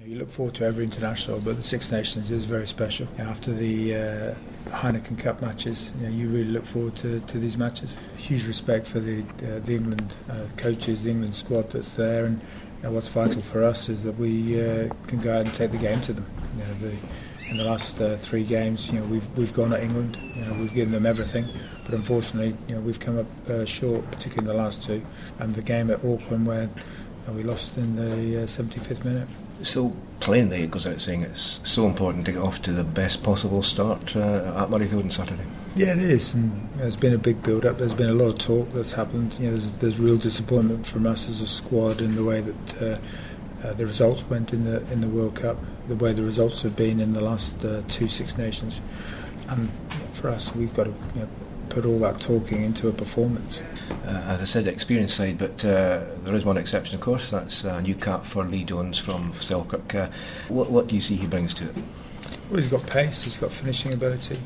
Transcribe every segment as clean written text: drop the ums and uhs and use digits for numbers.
You look forward to every international, but the Six Nations is very special. After the Heineken Cup matches, you really look forward to these matches. Huge respect for the England coaches, the England squad that's there, and what's vital for us is that we can go out and take the game to them. In the last 3 games, we've gone at England. We've given them everything, but unfortunately, we've come up short, particularly in the last 2. And the game at Auckland, where we lost in the 75th minute. So plainly, it goes out saying it's so important to get off to the best possible start at Murrayfield on Saturday. Yeah, it is, and there's been a big build-up. There's been a lot of talk that's happened. There's real disappointment from us as a squad in the way that the results went in the World Cup, the way the results have been in the last 2 Six Nations, and for us, we've got to put all that talking into a performance. As I said, experienced side, but there is one exception, of course. That's a new cap for Lee Jones from Selkirk. What do you see he brings to it? Well, he's got pace, he's got finishing ability,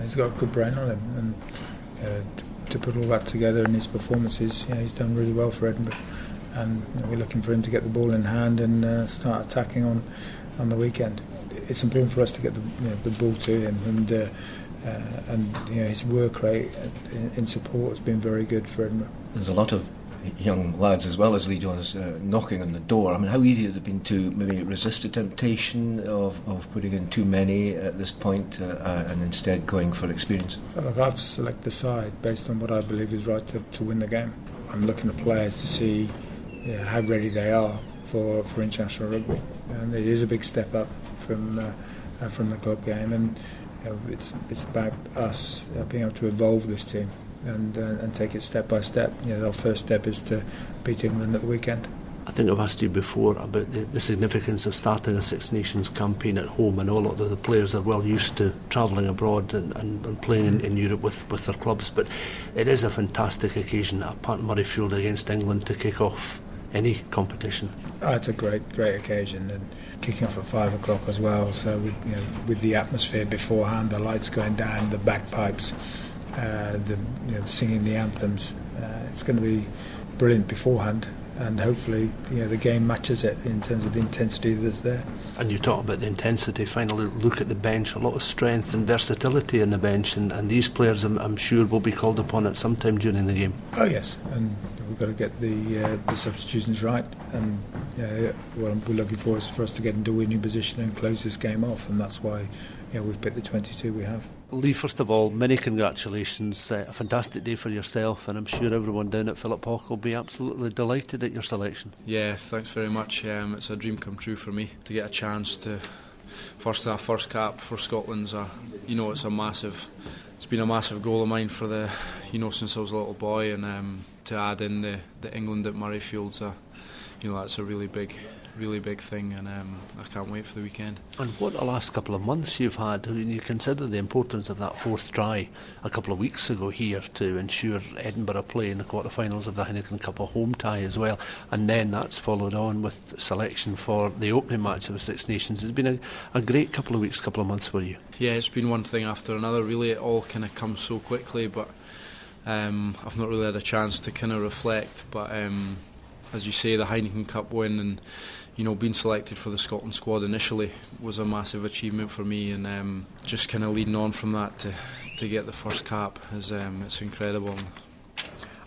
he's got a good brain on him, and to put all that together in his performances, he's done really well for Edinburgh. And we're looking for him to get the ball in hand and start attacking on the weekend. It's important for us to get the ball to him, and his work rate in support has been very good for Edinburgh. There's a lot of young lads as well as Lee Jones knocking on the door. I mean, how easy has it been to maybe resist the temptation of putting in too many at this point and instead going for experience? Well, look, I've selected the side based on what I believe is right to win the game. I'm looking at players to see how ready they are for international rugby, and it is a big step up from the club game, and it's about us being able to evolve this team and take it step by step. Our first step is to beat England at the weekend. I think I've asked you before about the significance of starting a Six Nations campaign at home. I know a lot of the players are well used to travelling abroad and playing in Europe with their clubs, but it is a fantastic occasion at Murrayfield against England to kick off any competition. It's a great occasion, and kicking off at 5 o'clock as well, so with the atmosphere beforehand, the lights going down, the bagpipes, the singing the anthems, it's going to be brilliant beforehand, and hopefully the game matches it in terms of the intensity that's there. And you talk about the intensity, finally look at the bench, a lot of strength and versatility in the bench, and these players I'm sure will be called upon at some time during the game. Oh yes, and we've got to get the substitutions right, and what we're looking for is for us to get into a winning position and close this game off, and that's why we've picked the 22 we have. Lee, first of all, many congratulations. A fantastic day for yourself, and I'm sure everyone down at Philip Hawke will be absolutely delighted at your selection. Yeah, thanks very much. It's a dream come true for me to get a chance to first cap for Scotland's. It's a massive. It's been a massive goal of mine for the since I was a little boy, and to add in the England at Murrayfield's that's a really big thing, and I can't wait for the weekend. And what the last couple of months you've had, when you consider the importance of that 4th try a couple of weeks ago here to ensure Edinburgh play in the quarterfinals of the Heineken Cup, a home tie as well, and then that's followed on with selection for the opening match of the Six Nations. It's been a great couple of weeks, couple of months for you. Yeah, it's been one thing after another, really. It all kind of comes so quickly, but I've not really had a chance to kind of reflect, but as you say, the Heineken Cup win and being selected for the Scotland squad initially was a massive achievement for me, and just kind of leading on from that to get the first cap is it's incredible.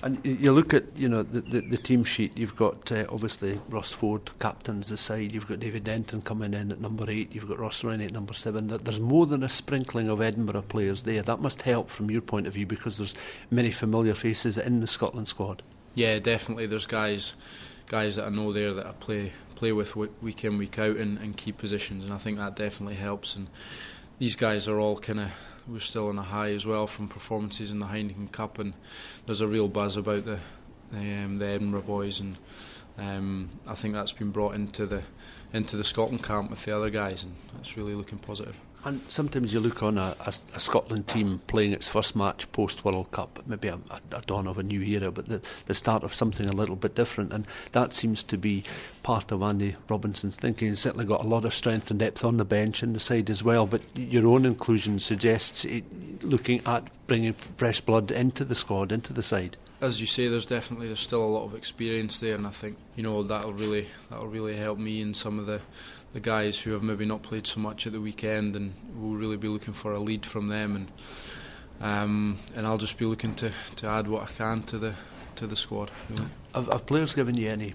And you look at the team sheet. You've got obviously Ross Ford captains the side. You've got David Denton coming in at number 8. You've got Ross Rennie at number 7. There's more than a sprinkling of Edinburgh players there. That must help from your point of view, because there's many familiar faces in the Scotland squad. Yeah, definitely. There's guys that I know there that I play with week in, week out in key positions, and I think that definitely helps. And these guys are all we're still on a high as well from performances in the Heineken Cup, and there's a real buzz about the Edinburgh boys, and I think that's been brought into the Scotland camp with the other guys, and it's really looking positive. And sometimes you look on a Scotland team playing its first match post-World Cup, maybe a dawn of a new era, but the start of something a little bit different, and that seems to be part of Andy Robinson's thinking. He's certainly got a lot of strength and depth on the bench and the side as well, but your own inclusion suggests looking at bringing fresh blood into the squad, into the side. As you say, there's still a lot of experience there, and I think that'll really help me in some of the the guys who have maybe not played so much at the weekend, and we'll really be looking for a lead from them, and I'll just be looking to add what I can to the squad. Have players given you any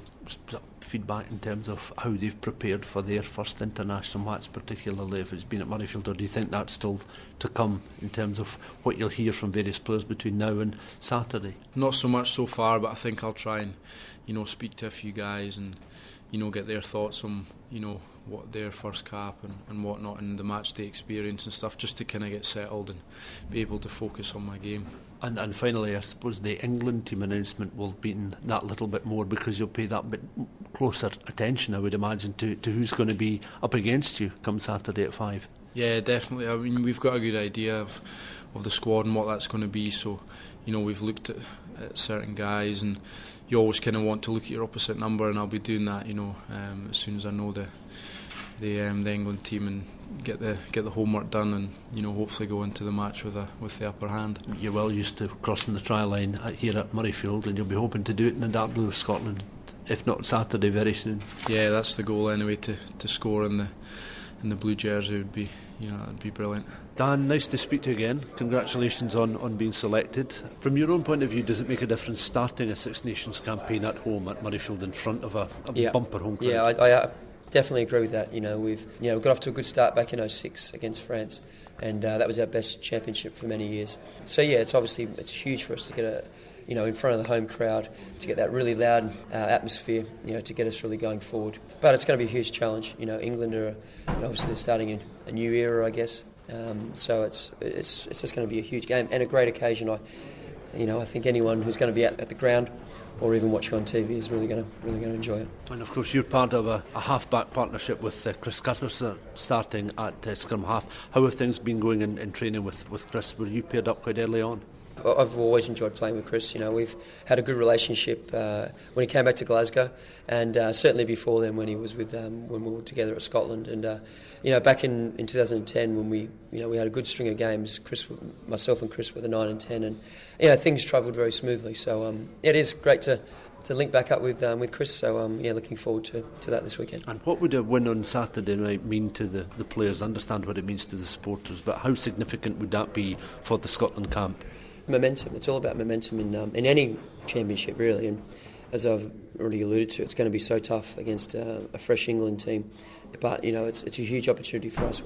feedback in terms of how they've prepared for their first international match, particularly if it's been at Murrayfield, or do you think that's still to come in terms of what you'll hear from various players between now and Saturday? Not so much so far, but I think I'll try and speak to a few guys and get their thoughts on what their first cap and whatnot, and the match day experience and stuff, just to kind of get settled and be able to focus on my game. And finally, I suppose the England team announcement will be that little bit more, because you'll pay that bit closer attention, I would imagine, to who's going to be up against you come Saturday at 5. Yeah, definitely. I mean, we've got a good idea of the squad and what that's going to be. So, we've looked at certain guys, and you always kind of want to look at your opposite number, and I'll be doing that. As soon as I know the England team and get the homework done, and hopefully go into the match with the upper hand. You're well used to crossing the try line here at Murrayfield, and you'll be hoping to do it in the dark blue of Scotland, if not Saturday, very soon. Yeah, that's the goal anyway, to score in the blue jersey would be, that'd be brilliant. Dan, nice to speak to you again. Congratulations on being selected. From your own point of view, does it make a difference starting a Six Nations campaign at home at Murrayfield in front of a bumper home crowd? Yeah, I definitely agree with that. We've got off to a good start back in 2006 against France, and that was our best championship for many years. So yeah, it's huge for us to get in front of the home crowd, to get that really loud atmosphere, to get us really going forward. But it's going to be a huge challenge. England are obviously they're starting a new era, I guess. So it's just going to be a huge game and a great occasion. I think anyone who's going to be at the ground or even watching on TV is really going to enjoy it. And of course, you're part of a half-back partnership with Chris Cutter starting at scrum half. How have things been going in training with Chris? Were you paired up quite early on? I've always enjoyed playing with Chris. We've had a good relationship when he came back to Glasgow, and certainly before then when he was when we were together at Scotland. And back in 2010 when we had a good string of games, myself and Chris were the 9 and 10, and things travelled very smoothly. So it is great to link back up with Chris. So looking forward to that this weekend. And what would a win on Saturday night mean to the players? I understand what it means to the supporters, but how significant would that be for the Scotland camp? Momentum. It's all about momentum in any championship, really. And as I've already alluded to, it's going to be so tough against a fresh England team. But it's a huge opportunity for us.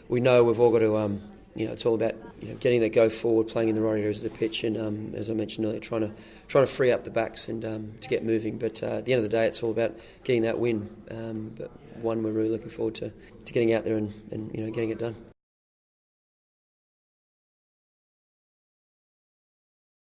We know we've all got to. It's all about getting that go forward, playing in the right areas of the pitch, and as I mentioned earlier, trying to free up the backs and to get moving. But at the end of the day, it's all about getting that win. But one we're really looking forward to getting out there and getting it done.